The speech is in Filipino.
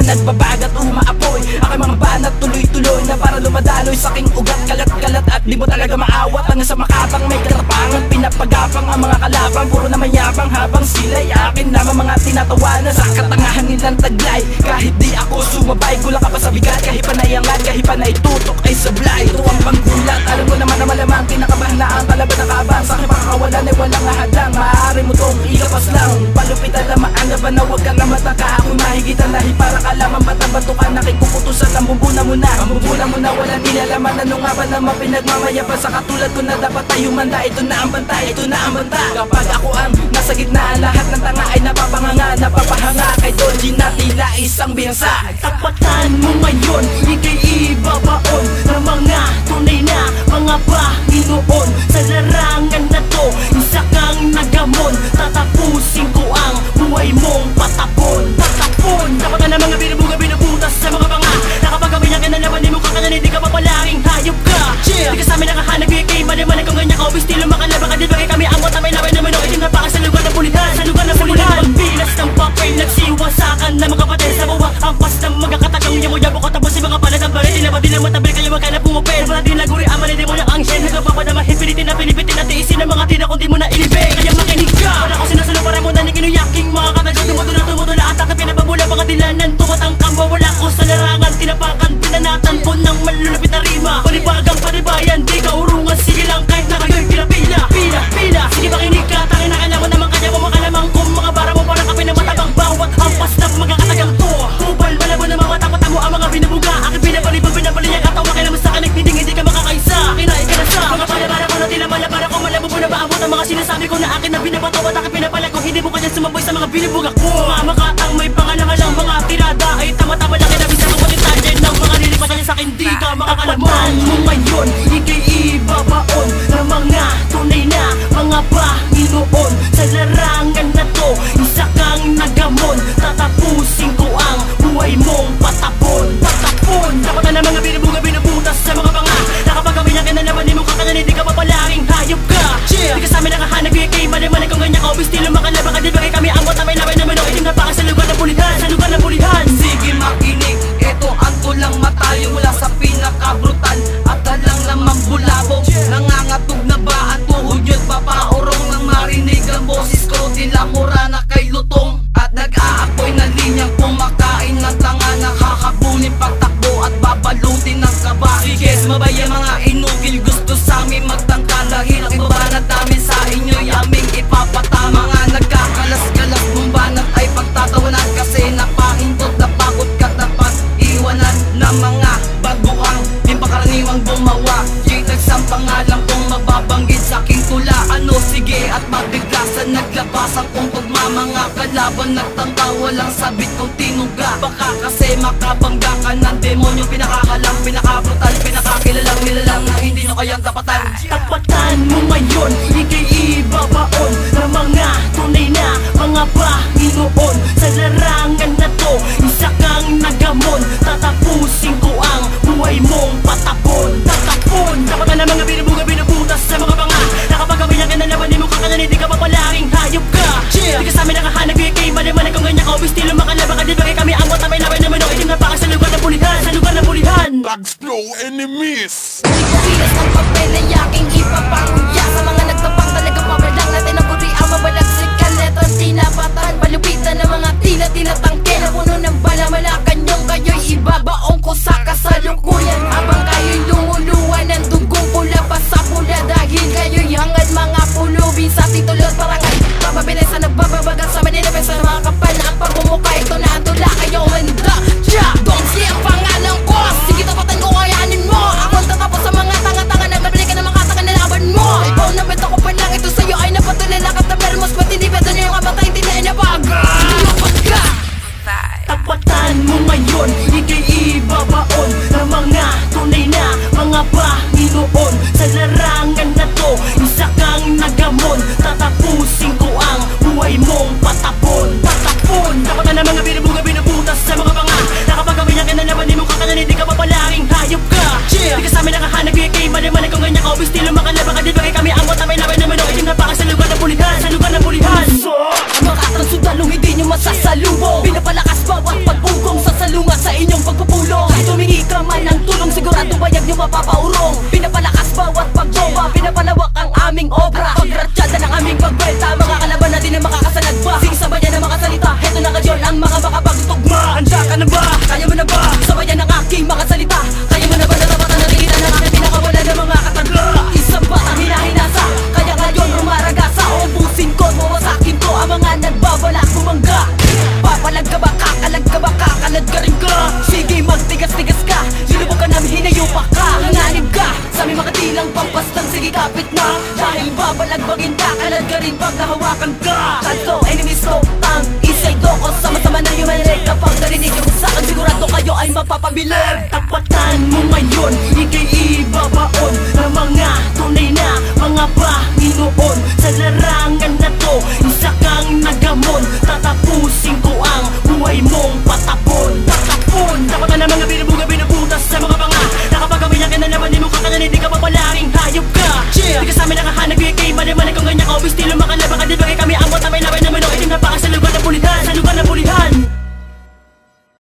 na nagbabagat umaapoy. Aking mga banat tuloy-tuloy na para lumadaloy sa aking ugat. Kalat-kalat at di mo talaga maawat. Hanggang sa makatang may karapangan, pinapagapang ang mga kalabang. Puro na mayabang habang sila'y akin naman mga tinatawanan. Sa katangahan nilang taglay, kahit di ako sumabay. Kulang ka pa sa bigat, kahit panayangan, kahit panay tutok ay sablay. Ito ang panggulat, alam ko naman na malamang kinakabahan na ang kalaban na kabang. Sa aking pakakawalan ay walang ahadang, maaari mo tong ilapas lang. Palupitan na maanaban na huwag ka na mataka. Ako'y mahigitan lahi para kalaman bato ka nakikukutusan. Ang bubuna mo na, walang nilalaman. Ano nga ba naman pinagmamayapan sa katulad ko na dapat tayo manda. Ito na ang banta, ito na ang banta. Kapag ako ang nasa gitna, lahat ng tanga ay napapanganga, napapahanga. Kay Dolgy na tila isang biyangsa. Tapatan mo ngayon, ika'y ibabaon ng mga tunay na mga Panginoon. Sa larangan na to, isa kang nagamon. Tatapusin ko ang buhay mong patapon. Patapon, tapatan ng mga binubuga, binubutas sa mga banga. Nakapagkabilang ka na naman, di mo kakanan, hindi ka papalanging hayop ka. Di ka sa amin nakahanag, kay mali-mali kung ganyan ka. O estilo makalaba ka, di bagay kami ang wata. May laway naman o itim na paka sa lugar ng pulihan. Sa lugar ng pulihan, magbilas ng papel, nagsiwasakan na mga kapatid sa bawa. Ang pas ng mga katagang yamo-yamo ko. Tapos yung mga palat ang balit, di na matabil kayo wag ka na pumapel. Wala din naguri ang mali, di mo na ang hen. Nagpapadamahin, pilitin na pilipitin na tiisin ng mga tina kung di mo na ilibig. Kaya makinig ka, wala ko sinasulo para mo na nikinuyaking mga katagang tumutula at ang pinapabula mga dilanan. Tumatang kamba, wala ko sa larangan. Tinapakan, pinanatan po ng malulupit na rima. Panibagang panibayan, di ka urungan. Sige lang kahit na kayo'y pila-pila. Pila, sige makinig ka. Tangin na kanya mo naman kanya mo makalamang. Kung mga bara mo parang kape na matabang bawat hampas ng mga katagang to. Kupal, malabo na mga tapat mo ang mga binubuga. Aking pinapalibag, pinapaliyak at tawa. Kailan mo sa kanig, hindi ka makakaisa. Akin na ikanasa, mga palabara ko na tila malabara ko. Malabo mo na maabot ang mga sinasabi ko na akin na binabato. At aking pinapalag ko, hindi mo kanya sumaboy sa mga binubuga ko. Mga makatang may pangalangalang mga tirada ay tama-tama lang kinabisa ko palitan ng mga nilipatan sa akin. Di ka makakalaman mo ngayon, ika'y ibabaon ng mga tunay na mga Panginoon. Sa larangan na to, isa kang nagamon. Tatapusin ko ang buhay mong patapon. Patapon, tapatan ng mga binubuga, binubutas sa mga banga. Nakapagkabilang ka na naman, di mo kakanan, hindi ka papalanging hayop ka. Di ka sa amin nakahanag, kay mali-mali kung ganyan ka. O estilo makalaba ka, di bagay kami ang wata. May laway naman o itim na paka sa lugar ng pulihan. Sa lugar ng pulihan, sige makinig, eto ang tulang matayo mula sa pinakabrutal at talang namang bulabog. Nangangatog na ba ang tuhod yun? Papaorong nang marinig ang boses ko. Tila mura na kay lutong at nag-aapoy na linyang kumakain ng tanga. Nakakabunin pagtakbo at babalutin ng kaba. Sige, sumabay ang mga inukil, gusto sa amin magtangka. Dahil ang babanat namin sa inyo'y aming ipapatama. Mga nagkakalas-galas mong banat ay pagtatawanan. Kasi napahindot, napagod ka't napag-iwanan ng mga baguang di pa karaniwang gumawa. Nagsang pangalan kong mababanggit sa aking tula. Ano sige at mabiglasan, naglabasan kong tugma. Mga kalaban nagtangka, walang sabit kong tinuga. Baka kasi makabangga ka ng demonyo. Pinakakalang, pinakabrutal, pinakakilalang nilalang na hindi nyo kayang tapatan. tapatan mo ngayon, ika'y ibabaon ng mga tunay na mga Panginoon. Sa larangan na to, isa kang nagamon. Tatapusin ko ang buhay mong patapon. Patapon, tapatan ng mga binubuga, binubutas sa mga banga. Nakapagkabilang ka na naman, di mo kakanan, hindi ka papalanging hayop ka. Di ka sa amin nakahanag, kay mali-mali kung ganyan ka. O estilo makalaba ka, di bagay kami ang wata. May laway naman o itim na paka sa lugar ng pulihan. Sa lugar ng pulihan, Bagslow enemies. Bilis ng papel na yaking ipapangya sa mga nagtapang talagang pabalang natin ang puri ang mabalagsikan. Letras tinapatan, palupitan ng mga tila tinatangke na puno ng bala. Malakanyong kayo'y ibabaong ko sa kasalukuyan. Habang kayo'y lumuluan ng dugong pula pa sa pula. Dahil kayo'y hangad mga pulubi sa titulot parangal. Mapabilis sa nagbababagang sa maninapin sa mga kapal na ang pagmumukha. Ito na ang tula kayong handa. Don't see ang pangalan ko. Sige tapatan ko kayanin mo. Ako tatapos sa mga tanga-tanga. Nagbabalik ka na pambilib